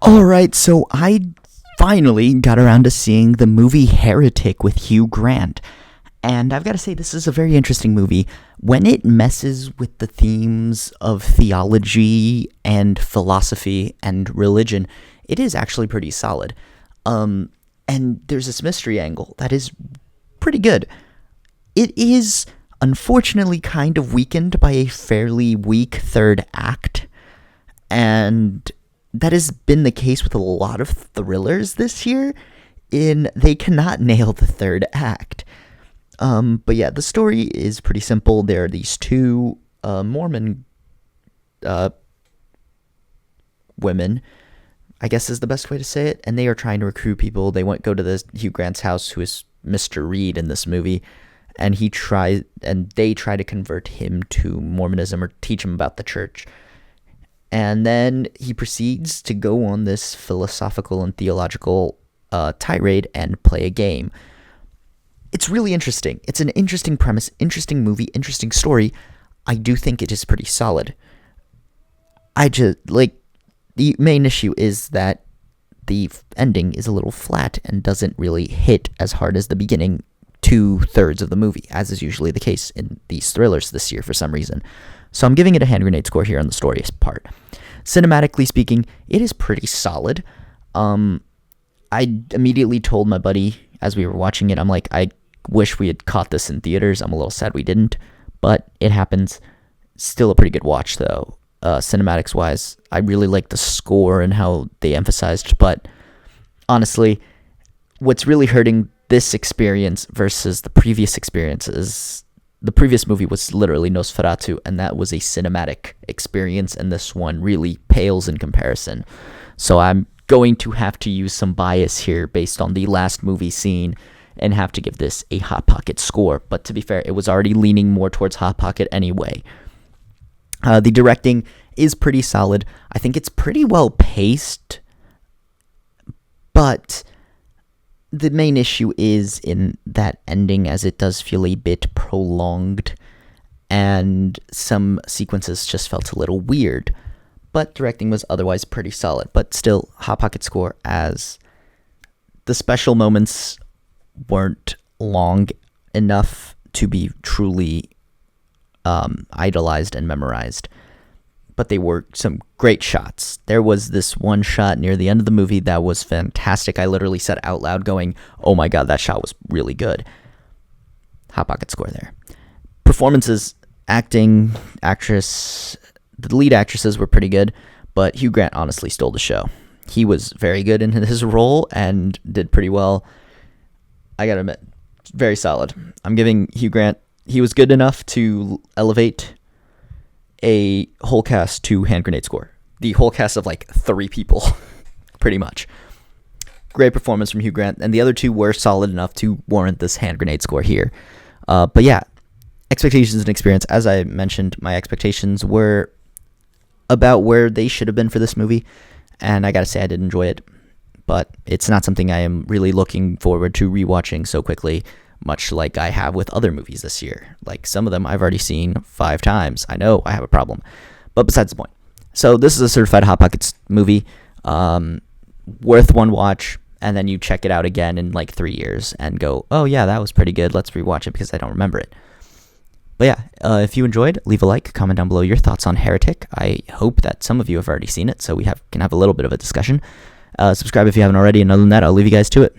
Alright, so I finally got around to seeing the movie Heretic with Hugh Grant. And I've got to say, this is a very interesting movie. When it messes with the themes of theology and philosophy and religion, it is actually pretty solid. And there's this mystery angle that is pretty good. It is unfortunately kind of weakened by a fairly weak third act. And that has been the case with a lot of thrillers this year, in they cannot nail the third act. But yeah, the story is pretty simple. There are these two Mormon women, I guess is the best way to say it, and they are trying to recruit people. They go to this Hugh Grant's house, who is Mr. Reed in this movie, and they try to convert him to Mormonism or teach him about the church. And then he proceeds to go on this philosophical and theological tirade and play a game. It's really interesting. It's an interesting premise, interesting movie, interesting story. I do think it is pretty solid. The main issue is that the ending is a little flat and doesn't really hit as hard as the beginning 2/3 of the movie, as is usually the case in these thrillers this year for some reason. So I'm giving it a hand grenade score here on the story part. Cinematically speaking, it is pretty solid. I immediately told my buddy as we were watching it, I'm like, I wish we had caught this in theaters. I'm a little sad we didn't, but it happens. Still a pretty good watch though. Cinematics wise, I really like the score and how they emphasized, but honestly, what's really hurting this experience versus the previous experiences, the previous movie was literally Nosferatu, and that was a cinematic experience, and this one really pales in comparison. So I'm going to have to use some bias here based on the last movie scene and have to give this a Hot Pocket score. But to be fair, it was already leaning more towards Hot Pocket anyway. The directing is pretty solid. I think it's pretty well paced, but the main issue is in that ending, as it does feel a bit prolonged, and some sequences just felt a little weird. But directing was otherwise pretty solid. But still, Hot Pocket score, as the special moments weren't long enough to be truly idolized and memorized. But they were some great shots. There was this one shot near the end of the movie that was fantastic. I literally said out loud going, oh my god, that shot was really good. Hot Pocket score there. Performances, acting, actress, the lead actresses were pretty good, but Hugh Grant honestly stole the show. He was very good in his role and did pretty well. I gotta admit, very solid. I'm giving Hugh Grant, he was good enough to elevate a whole cast to hand grenade score. The whole cast of like 3 people, pretty much. Great performance from Hugh Grant, and the other 2 were solid enough to warrant this hand grenade score here. But yeah, expectations and experience. As I mentioned, my expectations were about where they should have been for this movie, and I gotta say I did enjoy it, but it's not something I am really looking forward to rewatching so quickly, much like I have with other movies this year. Like, some of them I've already seen 5 times. I know I have a problem, but besides the point. So this is a certified Hot Pockets movie, worth one watch, and then you check it out again in like 3 years and go, oh yeah, that was pretty good, let's rewatch it because I don't remember it. But yeah, if you enjoyed, leave a like, comment down below your thoughts on Heretic. I hope that some of you have already seen it, so we can have a little bit of a discussion. Subscribe if you haven't already, and other than that, I'll leave you guys to it.